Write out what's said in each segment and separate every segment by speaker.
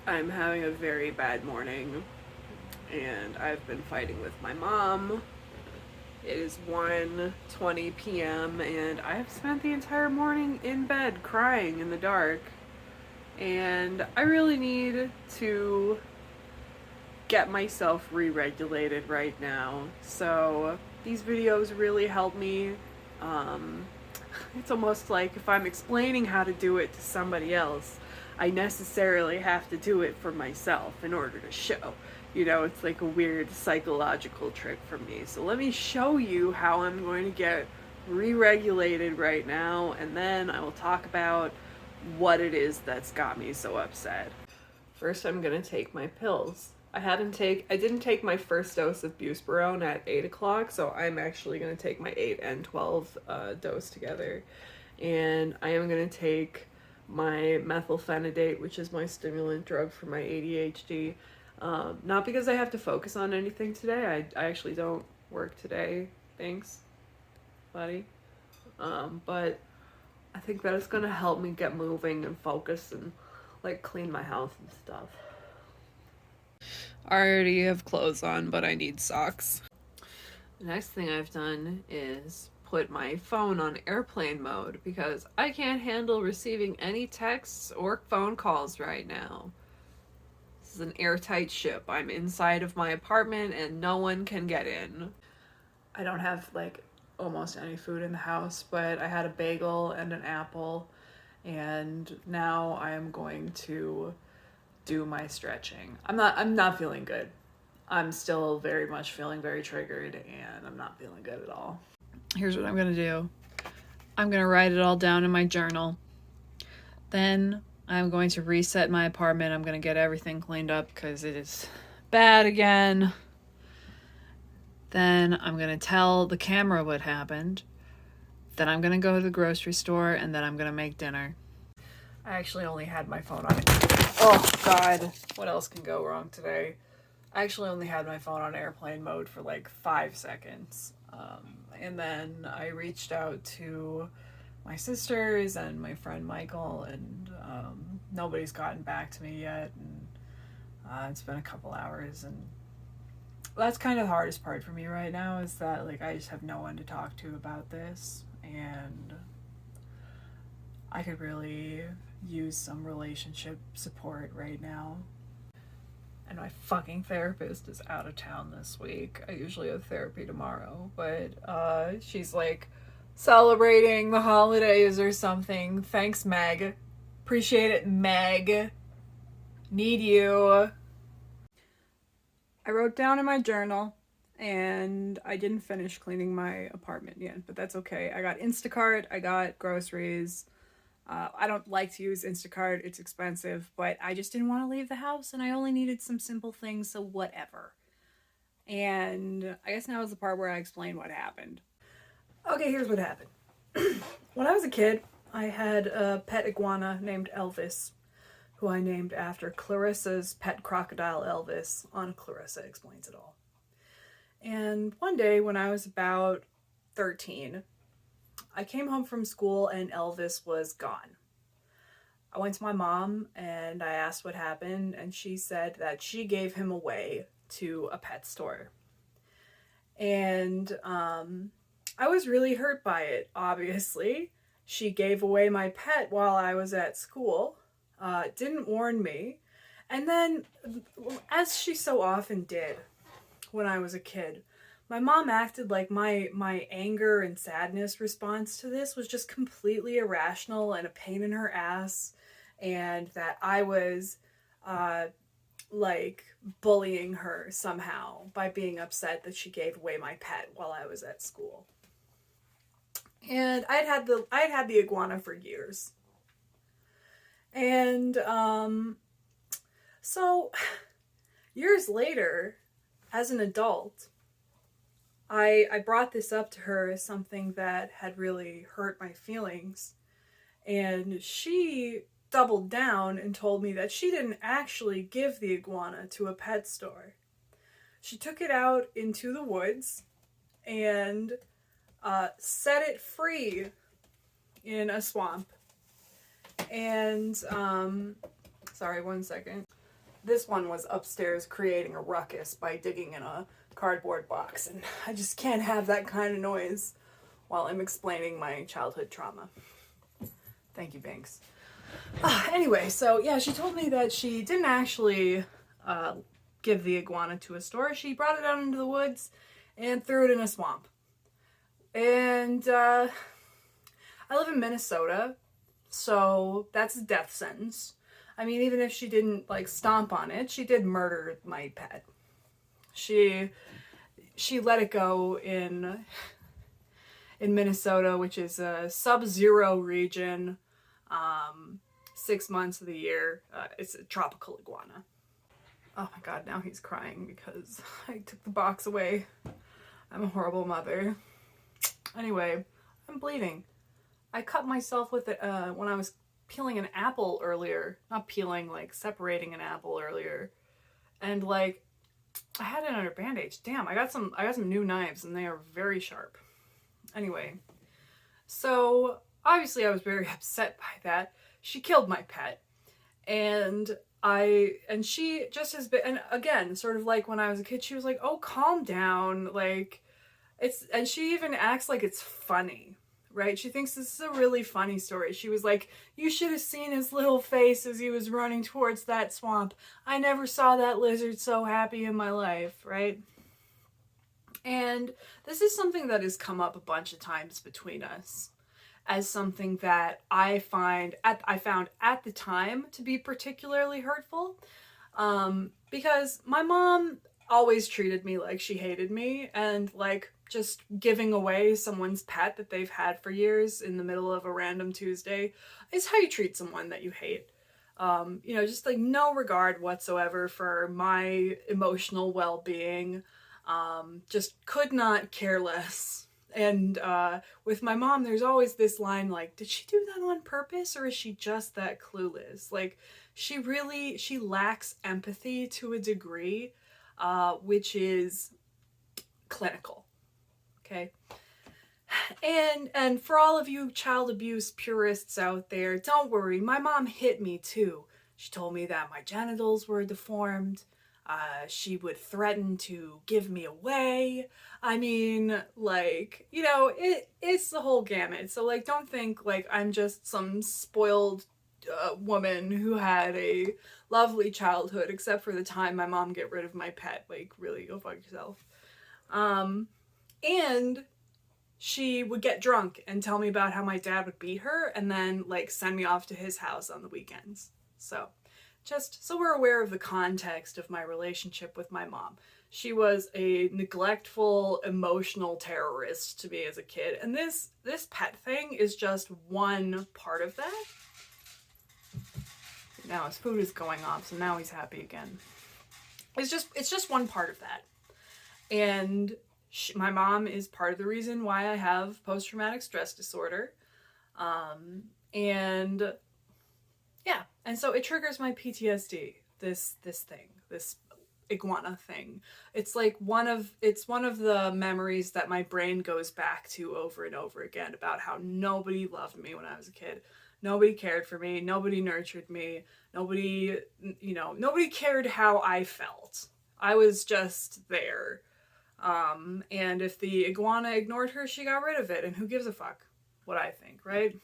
Speaker 1: I'm having a very bad morning, and I've been fighting with my mom. It is 1:20 p.m., and I have spent the entire morning in bed crying in the dark. And I really need to get myself re-regulated right now. So these videos really help me. Um, it's almost like if I'm explaining how to do it to somebody else, I necessarily have to do it for myself in order to show. It's like a weird psychological trick for me. So let me show you how I'm going to get re-regulated right now, and then I will talk about what it is that's got me so upset. First, I'm gonna take my pills. I didn't take my first dose of buspirone at 8 o'clock, so I'm actually gonna take my 8 and 12 dose together, and I am gonna take my methylphenidate, which is my stimulant drug for my ADHD. Not because I have to focus on anything today. I actually don't work today. Thanks, buddy. But I think that it's gonna help me get moving and focus and like clean my house and stuff. I already have clothes on, but I need socks. The next thing I've done is put my phone on airplane mode because I can't handle receiving any texts or phone calls right now. This is an airtight ship. I'm inside of my apartment and no one can get in. I don't have like almost any food in the house, but I had a bagel and an apple, and now I am going to do my stretching. I'm not feeling good. I'm still very much feeling very triggered, and I'm not feeling good at all. Here's what I'm going to do. I'm going to write it all down in my journal. Then I'm going to reset my apartment. I'm going to get everything cleaned up because it is bad again. Then I'm going to tell the camera what happened. Then I'm going to go to the grocery store, and then I'm going to make dinner. I actually only had my phone on. Oh, God. What else can go wrong today? I actually only had my phone on airplane mode for like 5 seconds. And then I reached out to my sisters and my friend Michael, and nobody's gotten back to me yet. And it's been a couple hours, and that's kind of the hardest part for me right now, is that like I just have no one to talk to about this, and I could really use some relationship support right now. And my fucking therapist is out of town this week. I usually have therapy tomorrow, but she's like celebrating the holidays or something. Thanks, Meg. Appreciate it, Meg. Need you. I wrote down in my journal, and I didn't finish cleaning my apartment yet, but that's okay. I got Instacart, I got groceries. I don't like to use Instacart, it's expensive, but I just didn't want to leave the house, and I only needed some simple things, so whatever. And I guess now is the part where I explain what happened. Okay, here's what happened. When I was a kid, I had a pet iguana named Elvis, who I named after Clarissa's pet crocodile Elvis on Clarissa Explains It All. And one day when I was about 13, I came home from school and Elvis was gone. I went to my mom and I asked what happened, and she said that she gave him away to a pet store. And I was really hurt by it, obviously. She gave away my pet while I was at school, didn't warn me, and then, as she so often did when I was a kid, my mom acted like my anger and sadness response to this was just completely irrational and a pain in her ass, and that I was like bullying her somehow by being upset that she gave away my pet while I was at school. And I'd had the iguana for years. And so years later, as an adult, I brought this up to her as something that had really hurt my feelings, and she doubled down and told me that she didn't actually give the iguana to a pet store. She took it out into the woods and set it free in a swamp. And sorry, one second. this one was upstairs creating a ruckus by digging in a cardboard box, and I just can't have that kind of noise while I'm explaining my childhood trauma. Thank you, Banks. Anyway, so yeah, she told me that she didn't actually give the iguana to a store. She brought it out into the woods and threw it in a swamp. And I live in Minnesota, so that's a death sentence. I mean, even if she didn't like stomp on it, she did murder my pet. She let it go in Minnesota, which is a sub-zero region, 6 months of the year. It's a tropical iguana. Oh my god, now he's crying because I took the box away. I'm a horrible mother. Anyway, I'm bleeding. I cut myself with it when I was peeling an apple earlier. Not peeling, like separating an apple earlier. And like, I had it under bandage. Damn, I got some new knives and they are very sharp. Anyway, so obviously I was very upset by that. She killed my pet. And she just has been, and again, sort of like when I was a kid, she was like, oh, calm down. Like, and she even acts like it's funny, right? She thinks this is a really funny story. She was like, you should have seen his little face as he was running towards that swamp. I never saw that lizard so happy in my life, right? And this is something that has come up a bunch of times between us as something that I found at the time to be particularly hurtful, because my mom always treated me like she hated me, and like just giving away someone's pet that they've had for years in the middle of a random Tuesday is how you treat someone that you hate. Just like no regard whatsoever for my emotional well-being, just could not care less. And with my mom, there's always this line like, did she do that on purpose or is she just that clueless? Like, she lacks empathy to a degree, which is clinical, okay? And for all of you child abuse purists out there, don't worry, my mom hit me too. She told me that my genitals were deformed. She would threaten to give me away. I mean, like, it's the whole gamut. So, like, don't think, like, I'm just some spoiled woman who had a lovely childhood, except for the time my mom get rid of my pet. Like, really, go fuck yourself. And she would get drunk and tell me about how my dad would beat her and then, like, send me off to his house on the weekends. So, just so we're aware of the context of my relationship with my mom. She was a neglectful, emotional terrorist to me as a kid. And this pet thing is just one part of that. Now his food is going off, so now he's happy again. It's just one part of that. And my mom is part of the reason why I have post-traumatic stress disorder. And so it triggers my PTSD, this thing, this iguana thing. It's like one of the memories that my brain goes back to over and over again about how nobody loved me when I was a kid. Nobody cared for me. Nobody nurtured me. Nobody cared how I felt. I was just there. And if the iguana ignored her, she got rid of it. And who gives a fuck what I think, right?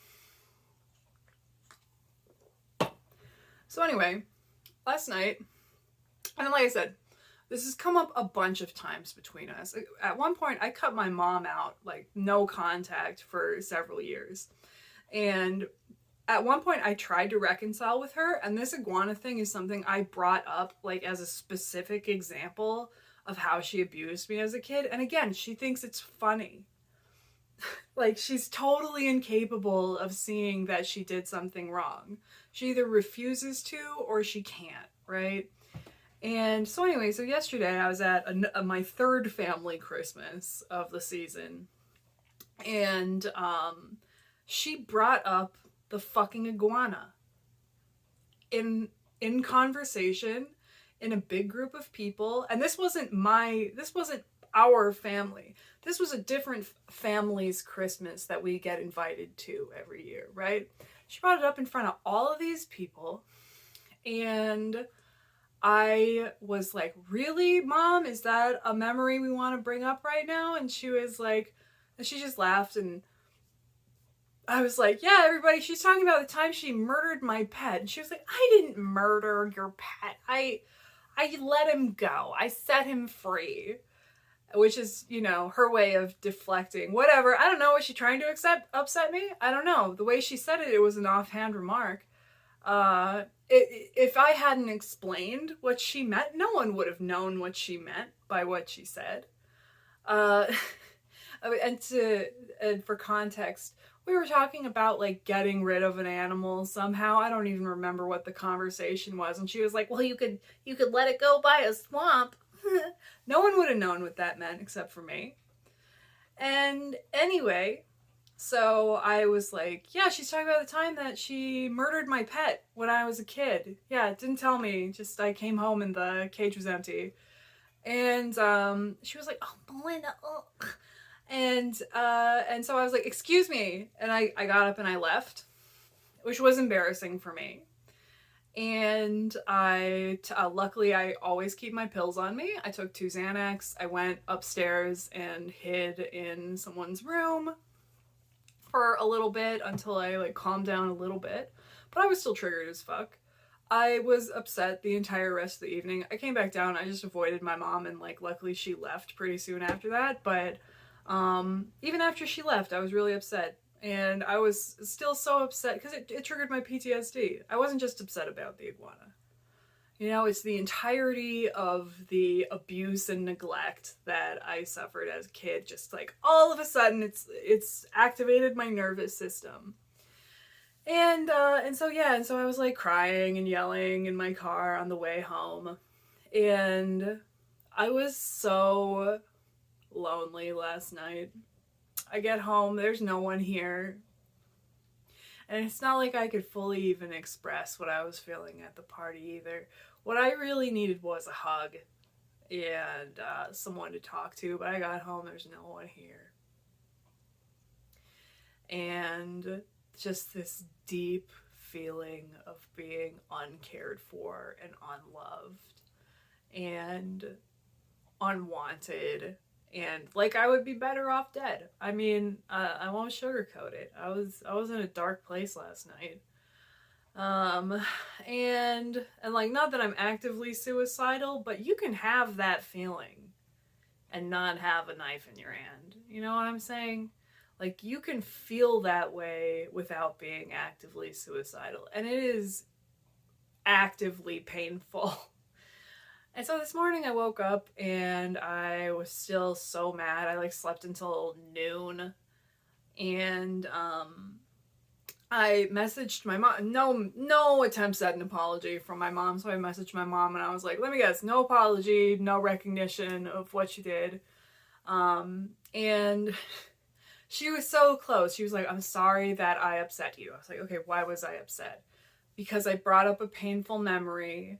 Speaker 1: So anyway, last night, and like I said, this has come up a bunch of times between us. At one point, I cut my mom out, like, no contact for several years. And at one point, I tried to reconcile with her, and this iguana thing is something I brought up, like, as a specific example of how she abused me as a kid. And again, she thinks it's funny. Like, she's totally incapable of seeing that she did something wrong. She either refuses to or she can't, right? And so anyway, so yesterday I was at my third family Christmas of the season. And she brought up the fucking iguana in conversation in a big group of people. And this wasn't our family. This was a different family's Christmas that we get invited to every year, right? She brought it up in front of all of these people, and I was like, really, Mom? Is that a memory we want to bring up right now? And she was like, and she just laughed, and I was like, yeah, everybody, she's talking about the time she murdered my pet. And she was like, I didn't murder your pet. I let him go. I set him free. Which is, you know, her way of deflecting. Whatever. I don't know. Was she trying to upset me? I don't know. The way she said it, it was an offhand remark. If I hadn't explained what she meant, no one would have known what she meant by what she said. Uh, and for context, we were talking about like getting rid of an animal somehow. I don't even remember what the conversation was. And she was like, well, you could let it go by a swamp. No one would have known what that meant except for me. And anyway, so I was like, yeah, she's talking about the time that she murdered my pet when I was a kid. Yeah, didn't tell me. Just I came home and the cage was empty. And she was like, oh, Belinda, oh. And so I was like, excuse me. And I got up and I left, which was embarrassing for me. And luckily I always keep my pills on me. I took 2 Xanax. I went upstairs and hid in someone's room for a little bit until I like calmed down a little bit. But I was still triggered as fuck. I was upset the entire rest of the evening. I came back down. I just avoided my mom, and like luckily she left pretty soon after that. But even after she left, I was really upset. And I was still so upset because it triggered my PTSD. I wasn't just upset about the iguana. You know, it's the entirety of the abuse and neglect that I suffered as a kid. Just like all of a sudden, it's activated my nervous system. And so I was like crying and yelling in my car on the way home. And I was so lonely last night. I get home, there's no one here. And it's not like I could fully even express what I was feeling at the party either. What I really needed was a hug and someone to talk to, but I got home, there's no one here. And just this deep feeling of being uncared for and unloved and unwanted. And like I would be better off dead. I mean, I won't sugarcoat it. I was in a dark place last night. And like, not that I'm actively suicidal, but you can have that feeling and not have a knife in your hand. You know what I'm saying? Like, you can feel that way without being actively suicidal. And it is actively painful. And so this morning I woke up and I was still so mad. I like slept until noon. And I messaged my mom. No attempts at an apology from my mom. So I messaged my mom and I was like, let me guess, no apology, no recognition of what you did. And she was so close. She was like, I'm sorry that I upset you. I was like, okay, why was I upset? Because I brought up a painful memory.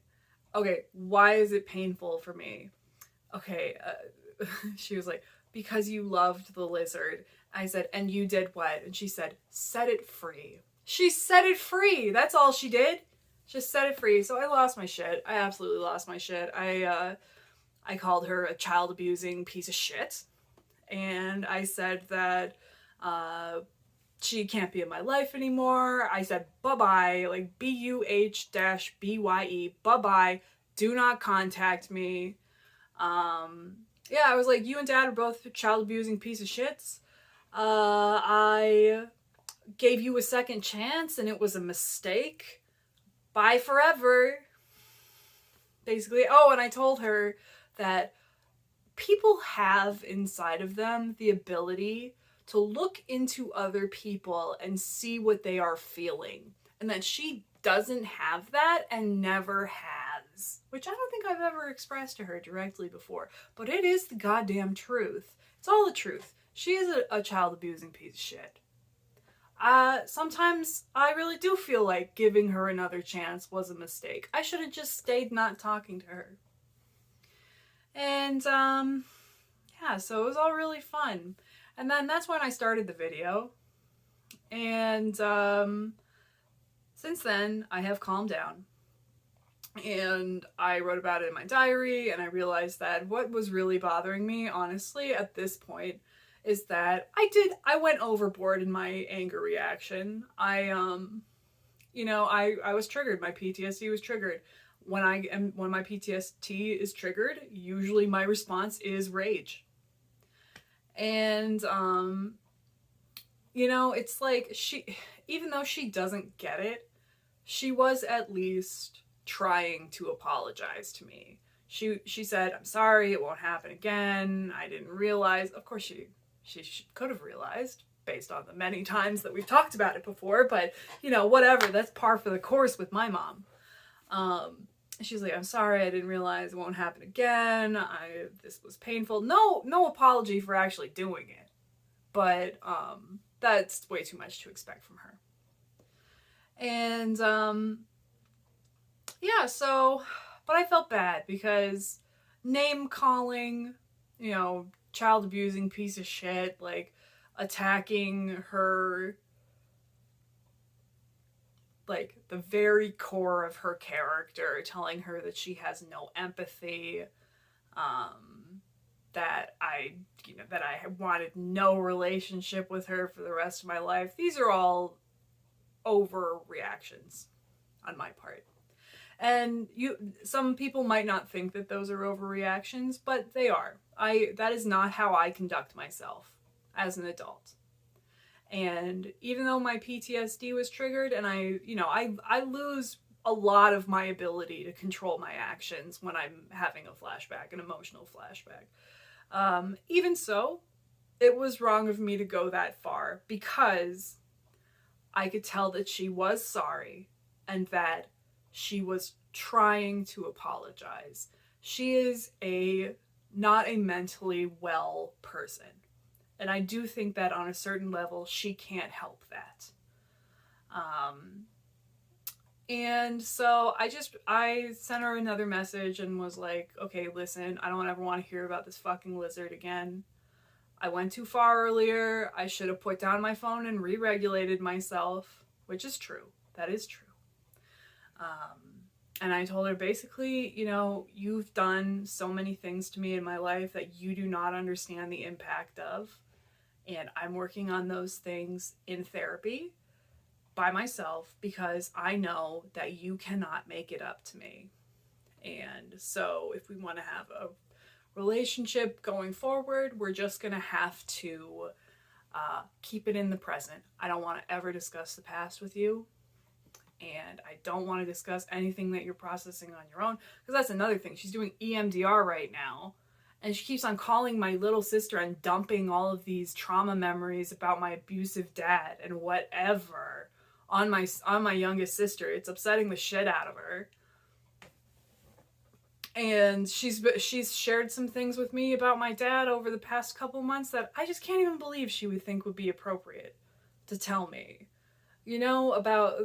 Speaker 1: Okay, why is it painful for me? Okay, she was like, because you loved the lizard. I said, and you did what? And she said, set it free. She set it free. That's all she did. Just set it free. So I lost my shit. I absolutely lost my shit. I called her a child abusing piece of shit. And I said that she can't be in my life anymore. I said, bye-bye, like BUH-BYE, bye-bye, do not contact me. Yeah, I was like, you and Dad are both child abusing piece of shits. I gave you a second chance and it was a mistake. Bye forever. Basically. Oh, and I told her that people have inside of them the ability to look into other people and see what they are feeling. And that she doesn't have that and never has. Which I don't think I've ever expressed to her directly before. But it is the goddamn truth. It's all the truth. She is a child abusing piece of shit. Sometimes I really do feel like giving her another chance was a mistake. I should have just stayed not talking to her. And, yeah, so it was all really fun. And then that's when I started the video. And since then, I have calmed down. And I wrote about it in my diary, and I realized that what was really bothering me, honestly, at this point, is that I went overboard in my anger reaction. I was triggered. My PTSD was triggered. When my PTSD is triggered, usually my response is rage. And it's like even though she doesn't get it, she was at least trying to apologize to me. She said, "I'm sorry, it won't happen again. I didn't realize." Of course she could have realized based on the many times that we've talked about it before, but whatever, that's par for the course with my mom. She's like, "I'm sorry, I didn't realize, it won't happen again. This was painful." No apology for actually doing it. But that's way too much to expect from her. And yeah, so, but I felt bad because name calling, child abusing piece of shit, like attacking her, like the very core of her character, telling her that she has no empathy, that I wanted no relationship with her for the rest of my life. These are all overreactions on my part. And some people might not think that those are overreactions, but they are. That is not how I conduct myself as an adult. And even though my PTSD was triggered, and I lose a lot of my ability to control my actions when I'm having a flashback, an emotional flashback. Even so, it was wrong of me to go that far because I could tell that she was sorry and that she was trying to apologize. She is not a mentally well person. And I do think that on a certain level, she can't help that. And so I sent her another message and was like, "Okay, listen, I don't ever want to hear about this fucking lizard again. I went too far earlier. I should have put down my phone and re-regulated myself," which is true. That is true. And I told her, basically, you've done so many things to me in my life that you do not understand the impact of. And I'm working on those things in therapy by myself because I know that you cannot make it up to me. And so if we want to have a relationship going forward, we're just going to have to keep it in the present. I don't want to ever discuss the past with you. And I don't want to discuss anything that you're processing on your own. Because that's another thing. She's doing EMDR right now. And she keeps on calling my little sister and dumping all of these trauma memories about my abusive dad and whatever on my youngest sister. It's upsetting the shit out of her. And she's shared some things with me about my dad over the past couple months that I just can't even believe she would think would be appropriate to tell me. About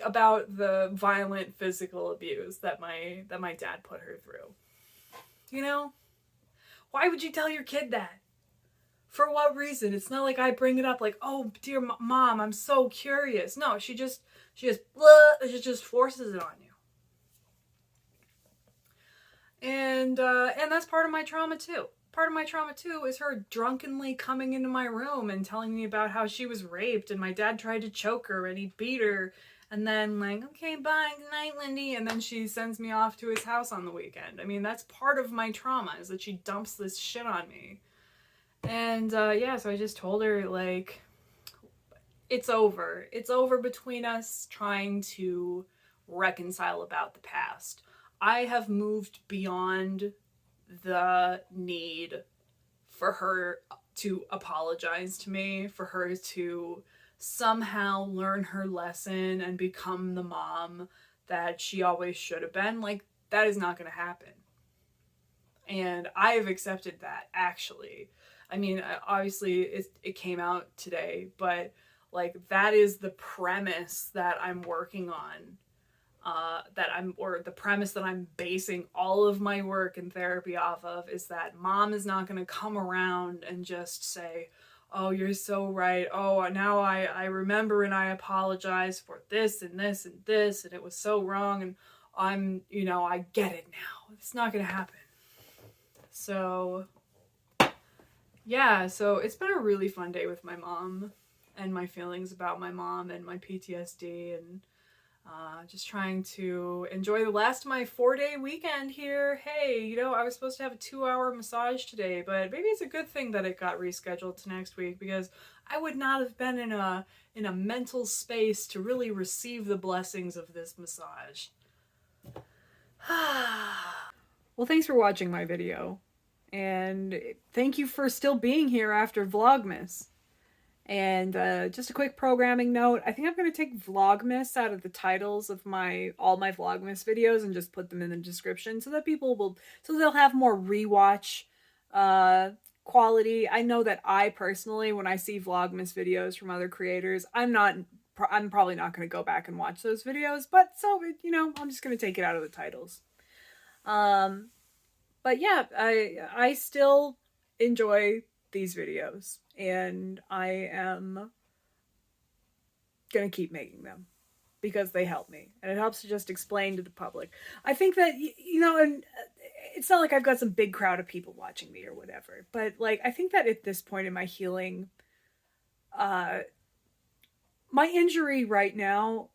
Speaker 1: about the violent physical abuse that my dad put her through. Why would you tell your kid that? For what reason? It's not like I bring it up like, "Oh, dear mom, I'm so curious." No, she just forces it on you. And that's part of my trauma too. Part of my trauma too is her drunkenly coming into my room and telling me about how she was raped and my dad tried to choke her and he beat her, and then like, "Okay, bye, good night, Lindy," and then she sends me off to his house on the weekend. I mean, that's part of my trauma, is that she dumps this shit on me. And so I just told her, like, it's over. It's over between us trying to reconcile about the past. I have moved beyond the need for her to apologize to me, for her to somehow learn her lesson and become the mom that she always should have been. Like, that is not going to happen. And I have accepted that, actually. I mean, obviously it came out today, but like, that is the premise that I'm working on. The premise that I'm basing all of my work in therapy off of, is that mom is not going to come around and just say, "Oh, you're so right. Oh, now I remember and I apologize for this and this and this, and it was so wrong." And I get it now. It's not gonna happen. So yeah, so it's been a really fun day with my mom and my feelings about my mom and my PTSD, and just trying to enjoy the last of my 4-day weekend here. Hey, I was supposed to have a 2-hour massage today, but maybe it's a good thing that it got rescheduled to next week, because I would not have been in a mental space to really receive the blessings of this massage. Well, thanks for watching my video, and thank you for still being here after Vlogmas. And just a quick programming note, I think I'm going to take Vlogmas out of the titles of all my Vlogmas videos and just put them in the description so that so they'll have more rewatch quality. I know that I personally, when I see Vlogmas videos from other creators, I'm probably not going to go back and watch those videos, but I'm just going to take it out of the titles. But yeah, I still enjoy these videos, and I am gonna keep making them because they help me, and it helps to just explain to the public. I think that, and it's not like I've got some big crowd of people watching me or whatever, but like, I think that at this point in my healing, my injury right now,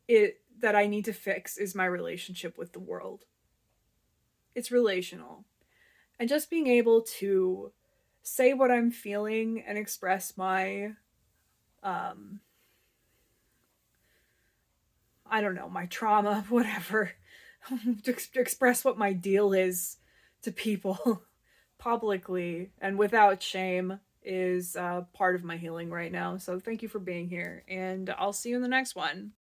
Speaker 1: that I need to fix is my relationship with the world. It's relational. And just being able to say what I'm feeling and express my, I don't know, my trauma, whatever, to express what my deal is to people publicly and without shame is part of my healing right now. So thank you for being here, and I'll see you in the next one.